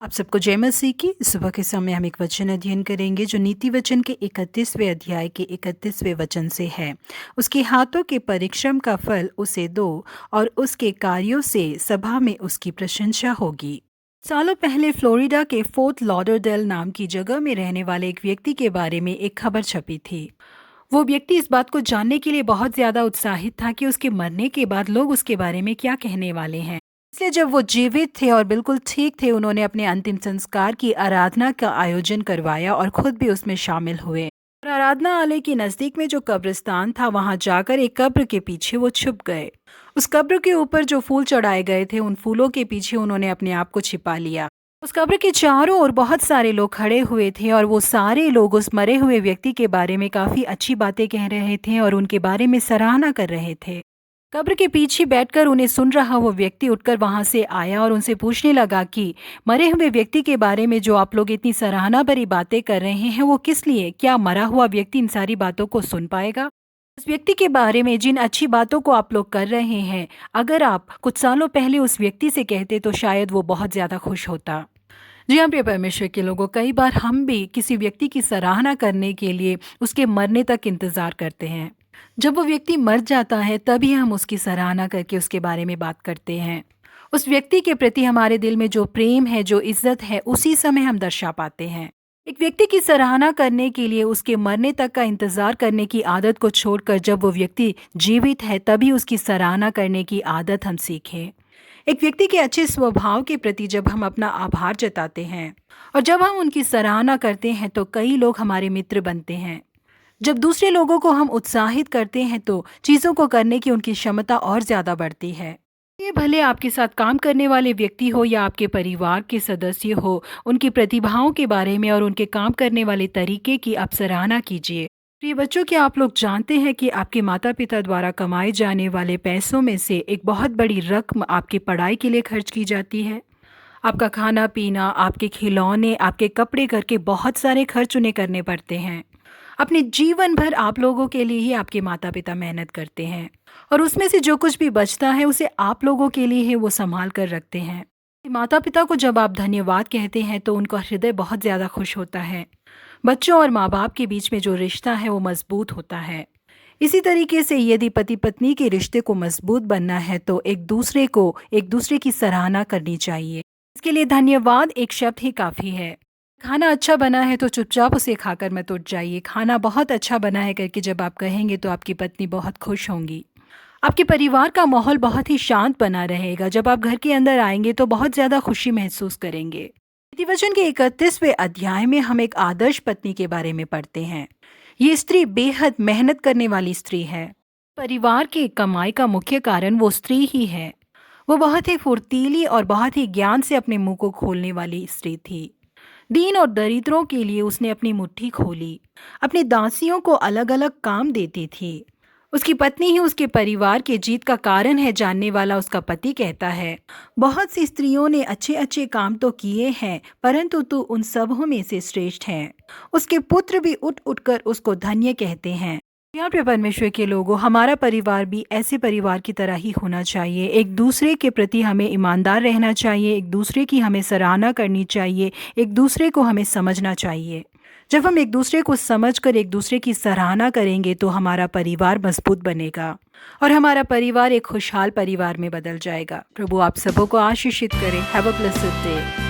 आप सबको जय मसीह की। सुबह के समय हम एक वचन अध्ययन करेंगे जो नीति वचन के 31वें अध्याय के 31वें वचन से है। उसके हाथों के परिश्रम का फल उसे दो और उसके कार्यों से सभा में उसकी प्रशंसा होगी। सालों पहले फ्लोरिडा के फोर्ट लॉडरडेल नाम की जगह में रहने वाले एक व्यक्ति के बारे में एक खबर छपी थी। वो व्यक्ति इस बात को जानने के लिए बहुत ज्यादा उत्साहित था कि उसके मरने के बाद लोग उसके बारे में क्या कहने वाले हैं। इसलिए जब वो जीवित थे और बिल्कुल ठीक थे, उन्होंने अपने अंतिम संस्कार की आराधना का आयोजन करवाया और खुद भी उसमें शामिल हुए। और आराधनालय के नजदीक में जो कब्रिस्तान था, वहां जाकर एक कब्र के पीछे वो छुप गए। उस कब्र के ऊपर जो फूल चढ़ाए गए थे, उन फूलों के पीछे उन्होंने अपने आप को छिपा लिया। उस कब्र के चारों ओर बहुत सारे लोग खड़े हुए थे और वो सारे लोग उस मरे हुए व्यक्ति के बारे में काफी अच्छी बातें कह रहे थे और उनके बारे में सराहना कर रहे थे। कब्र के पीछे बैठकर उन्हें सुन रहा वो व्यक्ति उठकर वहां से आया और उनसे पूछने लगा कि मरे हुए व्यक्ति के बारे में जो आप लोग इतनी सराहना भरी बातें कर रहे हैं, वो किस लिए? क्या मरा हुआ व्यक्ति इन सारी बातों को सुन पाएगा? उस व्यक्ति के बारे में जिन अच्छी बातों को आप लोग कर रहे हैं, अगर आप कुछ सालों पहले उस व्यक्ति से कहते तो शायद वो बहुत ज्यादा खुश होता। जी हाँ, प्रिय परमेश्वर के लोगों, कई बार हम भी किसी व्यक्ति की सराहना करने के लिए उसके मरने तक इंतजार करते हैं। जब वो व्यक्ति मर जाता है तभी हम उसकी सराहना करके उसके बारे में बात करते हैं। उस व्यक्ति के प्रति हमारे दिल में जो प्रेम है, जो इज्जत है, उसी समय हम दर्शा पाते हैं। एक व्यक्ति की सराहना करने के लिए उसके मरने तक का इंतजार करने की आदत को छोड़कर जब वो व्यक्ति जीवित है तभी उसकी सराहना करने की आदत हम सीखें। एक व्यक्ति के अच्छे स्वभाव के प्रति जब हम अपना आभार जताते हैं और जब हम उनकी सराहना करते हैं तो कई लोग हमारे मित्र बनते हैं। जब दूसरे लोगों को हम उत्साहित करते हैं तो चीज़ों को करने की उनकी क्षमता और ज़्यादा बढ़ती है। ये भले आपके साथ काम करने वाले व्यक्ति हो या आपके परिवार के सदस्य हो, उनकी प्रतिभाओं के बारे में और उनके काम करने वाले तरीके की आप सराहना कीजिए। प्रिय बच्चों, क्या आप लोग जानते हैं कि आपके माता पिता द्वारा कमाए जाने वाले पैसों में से एक बहुत बड़ी रकम आपकी पढ़ाई के लिए खर्च की जाती है? आपका खाना पीना, आपके खिलौने, आपके कपड़े, घर के बहुत सारे खर्च उन्हें करने पड़ते हैं। अपने जीवन भर आप लोगों के लिए ही आपके माता पिता मेहनत करते हैं और उसमें से जो कुछ भी बचता है उसे आप लोगों के लिए ही वो संभाल कर रखते हैं। माता पिता को जब आप धन्यवाद कहते हैं तो उनका हृदय बहुत ज़्यादा खुश होता है। बच्चों और माँ बाप के बीच में जो रिश्ता है वो मजबूत होता है। इसी तरीके से यदि पति पत्नी के रिश्ते को मजबूत बनना है तो एक दूसरे की सराहना करनी चाहिए। इसके लिए धन्यवाद एक शब्द ही काफ़ी है। खाना अच्छा बना है तो चुपचाप उसे खाकर मत उठ जाइए। खाना बहुत अच्छा बना है करके जब आप कहेंगे तो आपकी पत्नी बहुत खुश होंगी। आपके परिवार का माहौल बहुत ही शांत बना रहेगा। जब आप घर के अंदर आएंगे तो बहुत ज़्यादा खुशी महसूस करेंगे। नीतिवचन के 31वें अध्याय में हम एक आदर्श पत्नी के बारे में पढ़ते हैं। ये स्त्री बेहद मेहनत करने वाली स्त्री है। परिवार की कमाई का मुख्य कारण वो स्त्री ही है। वो बहुत ही फुर्तीली और बहुत ही ज्ञान से अपने मुंह को खोलने वाली स्त्री थी। दीन और दरिद्रों के लिए उसने अपनी मुट्ठी खोली। अपनी दासियों को अलग अलग काम देती थी। उसकी पत्नी ही उसके परिवार के जीत का कारण है, जानने वाला उसका पति कहता है। बहुत सी स्त्रियों ने अच्छे अच्छे काम तो किए हैं, परंतु तू उन सबों में से श्रेष्ठ है। उसके पुत्र भी उठ उठकर उसको धन्य कहते हैं। प्यार प्रिय परमेश्वर के लोगों, हमारा परिवार भी ऐसे परिवार की तरह ही होना चाहिए। एक दूसरे के प्रति हमें ईमानदार रहना चाहिए, एक दूसरे की हमें सराहना करनी चाहिए, एक दूसरे को हमें समझना चाहिए। जब हम एक दूसरे को समझकर एक दूसरे की सराहना करेंगे तो हमारा परिवार मजबूत बनेगा और हमारा परिवार एक खुशहाल परिवार में बदल जाएगा। प्रभु आप सबों को आशीषित करे। Have a blessed day.